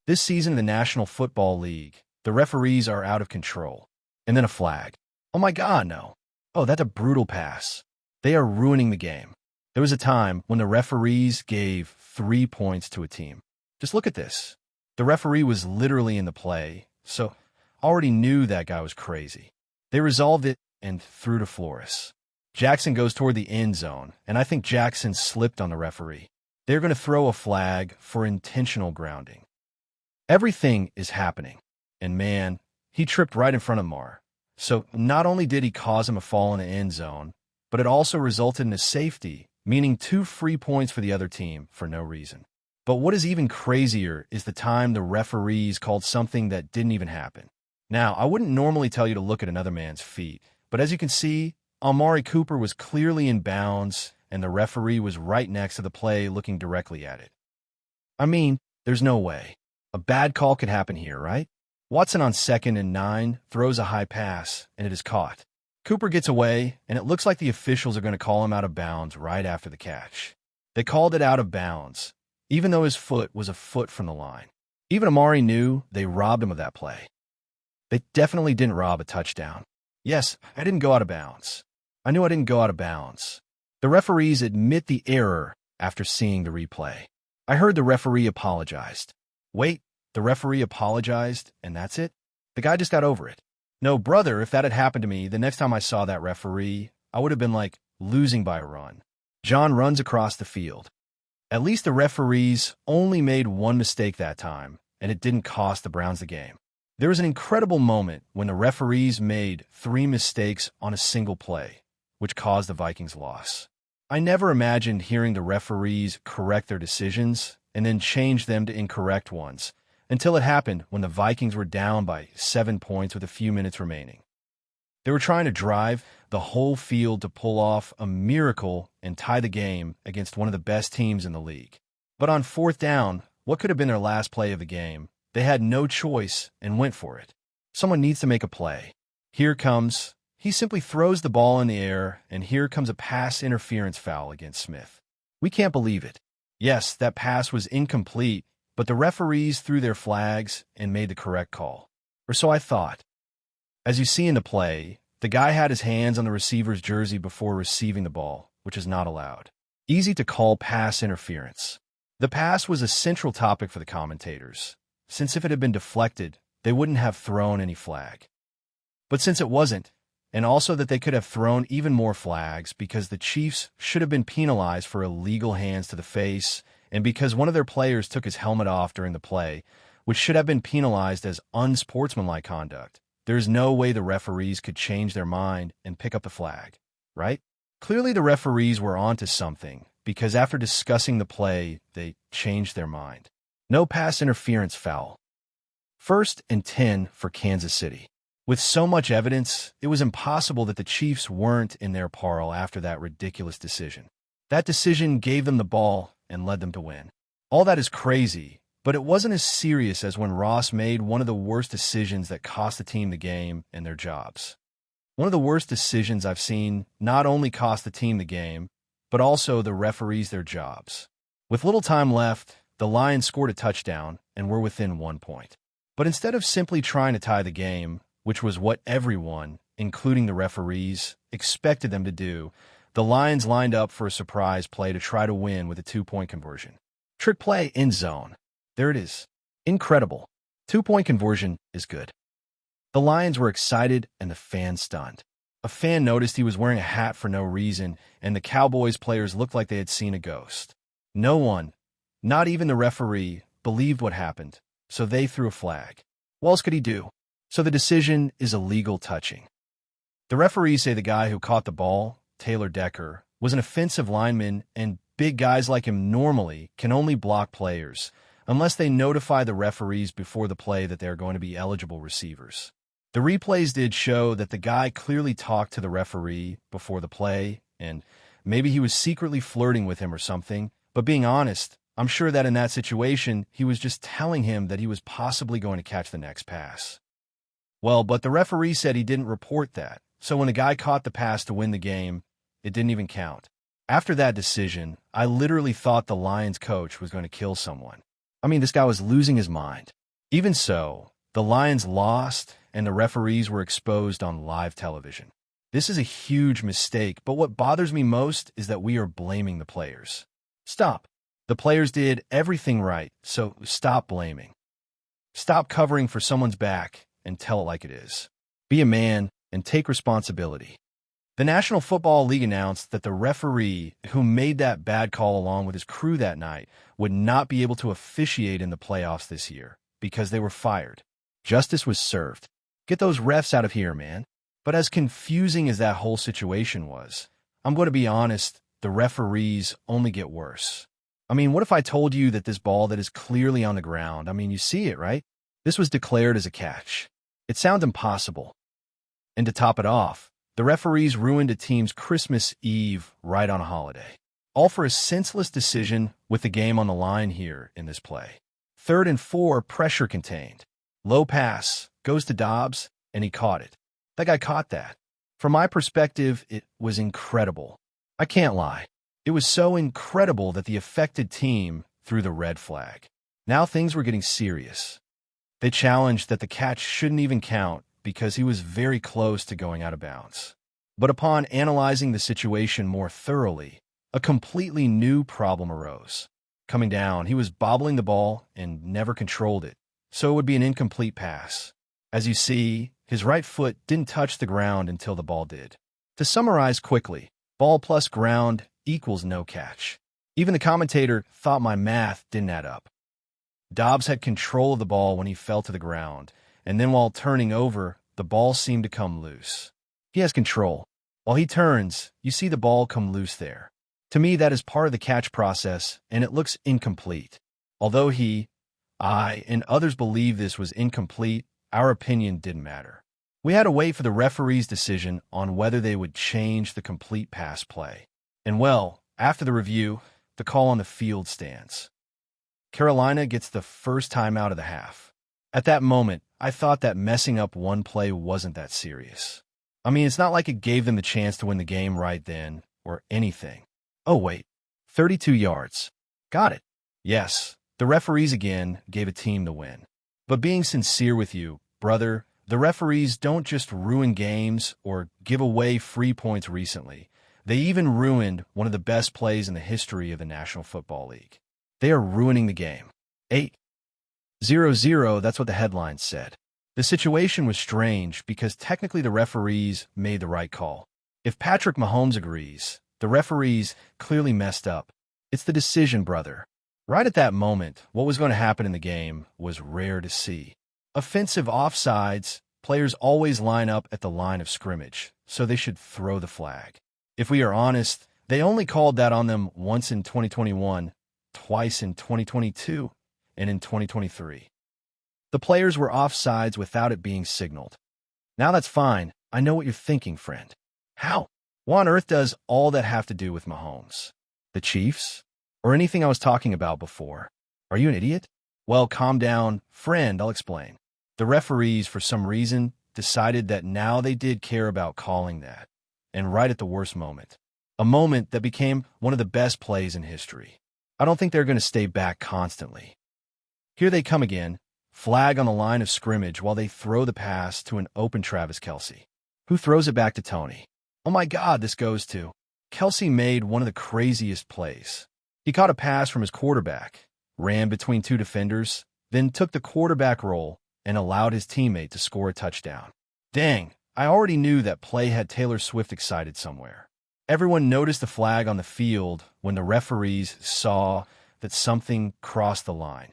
This season of the National Football League, the referees are out of control. And then a flag. Oh my God, no. Oh, that's a brutal pass. They are ruining the game. There was a time when the referees gave 3 points to a team. Just look at this. The referee was literally in the play, so already knew that guy was crazy. They resolved it and threw to Flores. Jackson goes toward the end zone, and I think Jackson slipped on the referee. They're going to throw a flag for intentional grounding. Everything is happening, and man, he tripped right in front of Mar. So not only did he cause him a fall in the end zone, but it also resulted in a safety, meaning 2 free points for the other team for no reason. But what is even crazier is the time the referees called something that didn't even happen. Now, I wouldn't normally tell you to look at another man's feet, but as you can see, Amari Cooper was clearly in bounds, and the referee was right next to the play looking directly at it. I mean, there's no way. A bad call could happen here, right? Watson on 2nd and 9 throws a high pass, and it is caught. Cooper gets away, and it looks like the officials are going to call him out of bounds right after the catch. They called it out of bounds, even though his foot was a foot from the line. Even Amari knew they robbed him of that play. They definitely didn't rob a touchdown. Yes, I didn't go out of bounds. I knew I didn't go out of bounds. The referees admit the error after seeing the replay. I heard the referee apologized. Wait, the referee apologized, and that's it? The guy just got over it. No, brother, if that had happened to me, the next time I saw that referee, I would have been like losing by a run. John runs across the field. At least the referees only made one mistake that time, and it didn't cost the Browns the game. There was an incredible moment when the referees made 3 mistakes on a single play, which caused the Vikings' loss. I never imagined hearing the referees correct their decisions and then change them to incorrect ones, until it happened when the Vikings were down by 7 points with a few minutes remaining. They were trying to drive the whole field to pull off a miracle and tie the game against one of the best teams in the league. But on 4th down, what could have been their last play of the game, they had no choice and went for it. Someone needs to make a play. Here comes. He simply throws the ball in the air, and here comes a pass interference foul against Smith. We can't believe it. Yes, that pass was incomplete, but the referees threw their flags and made the correct call. Or so I thought. As you see in the play, the guy had his hands on the receiver's jersey before receiving the ball, which is not allowed. Easy to call pass interference. The pass was a central topic for the commentators, since if it had been deflected, they wouldn't have thrown any flag. But since it wasn't, and also that they could have thrown even more flags because the Chiefs should have been penalized for illegal hands to the face, and because one of their players took his helmet off during the play, which should have been penalized as unsportsmanlike conduct, there's no way the referees could change their mind and pick up the flag, right? Clearly the referees were onto something, because after discussing the play, they changed their mind. No pass interference foul. 1st and 10 for Kansas City. With so much evidence, it was impossible that the Chiefs weren't in their parle after that ridiculous decision. That decision gave them the ball and led them to win. All that is crazy, but it wasn't as serious as when Ross made one of the worst decisions that cost the team the game and their jobs. One of the worst decisions I've seen not only cost the team the game, but also the referees their jobs. With little time left, the Lions scored a touchdown and were within 1 point. But instead of simply trying to tie the game, which was what everyone, including the referees, expected them to do, the Lions lined up for a surprise play to try to win with a 2-point conversion. Trick play, end zone. There it is. Incredible. 2-point conversion is good. The Lions were excited and the fans stunned. A fan noticed he was wearing a hat for no reason, and the Cowboys players looked like they had seen a ghost. No one, not even the referee, believed what happened, so they threw a flag. What else could he do? So the decision is illegal touching. The referees say the guy who caught the ball, Taylor Decker, was an offensive lineman, and big guys like him normally can only block players unless they notify the referees before the play that they are going to be eligible receivers. The replays did show that the guy clearly talked to the referee before the play, and maybe he was secretly flirting with him or something, but being honest, I'm sure that in that situation, he was just telling him that he was possibly going to catch the next pass. Well, but the referee said he didn't report that, so when the guy caught the pass to win the game, it didn't even count. After that decision, I literally thought the Lions coach was going to kill someone. I mean, this guy was losing his mind. Even so, the Lions lost and the referees were exposed on live television. This is a huge mistake, but what bothers me most is that we are blaming the players. Stop. The players did everything right, so stop blaming. Stop covering for someone's back and tell it like it is. Be a man and take responsibility. The National Football League announced that the referee who made that bad call along with his crew that night would not be able to officiate in the playoffs this year because they were fired. Justice was served. Get those refs out of here, man. But as confusing as that whole situation was, I'm going to be honest, the referees only get worse. I mean, what if I told you that this ball that is clearly on the ground, I mean, you see it, right? This was declared as a catch. It sounds impossible. And to top it off, the referees ruined a team's Christmas Eve right on a holiday. All for a senseless decision with the game on the line here in this play. 3rd and 4, pressure contained. Low pass, goes to Dobbs, and he caught it. That guy caught that. From my perspective, it was incredible. I can't lie. It was so incredible that the affected team threw the red flag. Now things were getting serious. They challenged that the catch shouldn't even count because he was very close to going out of bounds. But upon analyzing the situation more thoroughly, a completely new problem arose. Coming down, he was bobbling the ball and never controlled it, so it would be an incomplete pass. As you see, his right foot didn't touch the ground until the ball did. To summarize quickly, ball plus ground equals no catch. Even the commentator thought my math didn't add up. Dobbs had control of the ball when he fell to the ground, and then while turning over, the ball seemed to come loose. He has control. While he turns, you see the ball come loose there. To me, that is part of the catch process, and it looks incomplete. Although I, and others believe this was incomplete, our opinion didn't matter. We had to wait for the referee's decision on whether they would change the complete pass play. And well, after the review, the call on the field stands. Carolina gets the first timeout of the half. At that moment, I thought that messing up one play wasn't that serious. I mean, it's not like it gave them the chance to win the game right then, or anything. Oh wait, 32 yards. Got it. Yes, the referees again gave a team the win. But being sincere with you, brother, the referees don't just ruin games or give away free points recently. They even ruined one of the best plays in the history of the National Football League. They are ruining the game. 8-0-0, that's what the headline said. The situation was strange because technically the referees made the right call. If Patrick Mahomes agrees, the referees clearly messed up. It's the decision, brother. Right at that moment, what was going to happen in the game was rare to see. Offensive offsides, players always line up at the line of scrimmage, so they should throw the flag. If we are honest, they only called that on them once in 2021, twice in 2022, and in 2023. The players were offsides without it being signaled. Now that's fine. I know what you're thinking, friend. How? What on earth does all that have to do with Mahomes? The Chiefs? Or anything I was talking about before? Are you an idiot? Well, calm down, friend, I'll explain. The referees, for some reason, decided that now they did care about calling that. And right at the worst moment. A moment that became one of the best plays in history. I don't think they're going to stay back constantly. Here they come again, flag on the line of scrimmage while they throw the pass to an open Travis Kelce, who throws it back to Tony. Oh my God, this goes to. Kelce made one of the craziest plays. He caught a pass from his quarterback, ran between two defenders, then took the quarterback roll and allowed his teammate to score a touchdown. Dang, I already knew that play had Taylor Swift excited somewhere. Everyone noticed the flag on the field when the referees saw that something crossed the line.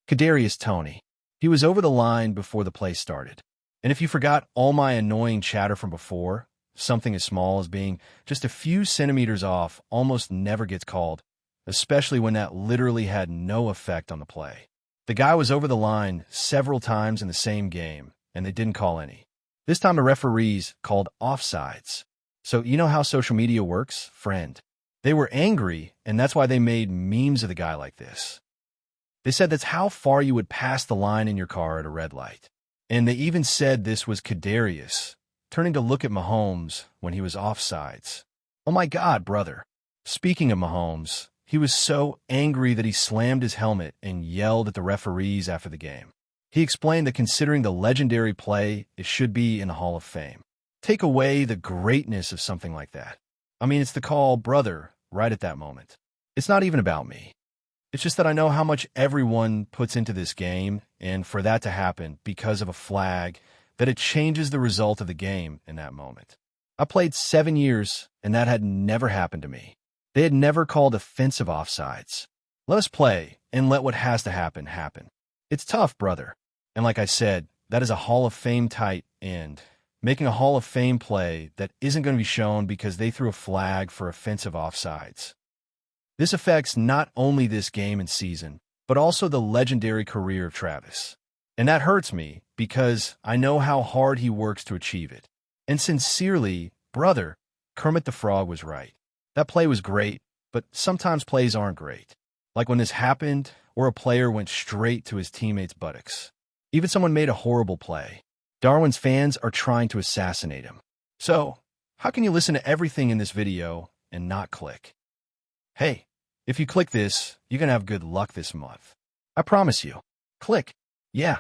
Kadarius Toney. He was over the line before the play started. And if you forgot all my annoying chatter from before, something as small as being just a few centimeters off almost never gets called, especially when that literally had no effect on the play. The guy was over the line several times in the same game, and they didn't call any. This time the referees called offsides. So you know how social media works, friend? They were angry, and that's why they made memes of the guy like this. They said that's how far you would pass the line in your car at a red light. And they even said this was Kadarius, turning to look at Mahomes when he was offsides. Oh my God, brother. Speaking of Mahomes, He was so angry that he slammed his helmet and yelled at the referees after the game. He explained that considering the legendary play, it should be in the Hall of Fame. Take away the greatness of something like that. I mean, it's the call, brother, right at that moment. It's not even about me. It's just that I know how much everyone puts into this game, and for that to happen because of a flag, that it changes the result of the game in that moment. I played 7 years, and that had never happened to me. They had never called offensive offsides. Let us play, and let what has to happen, happen. It's tough, brother. And like I said, that is a Hall of Fame tight end. Making a Hall of Fame play that isn't going to be shown because they threw a flag for offensive offsides. This affects not only this game and season, but also the legendary career of Travis. And that hurts me because I know how hard he works to achieve it. And sincerely, brother, Kermit the Frog was right. That play was great, but sometimes plays aren't great. Like when this happened, or a player went straight to his teammate's buttocks. Even someone made a horrible play. Darwin's fans are trying to assassinate him. So, how can you listen to everything in this video and not click? Hey, if you click this, you're going to have good luck this month. I promise you. Click. Yeah.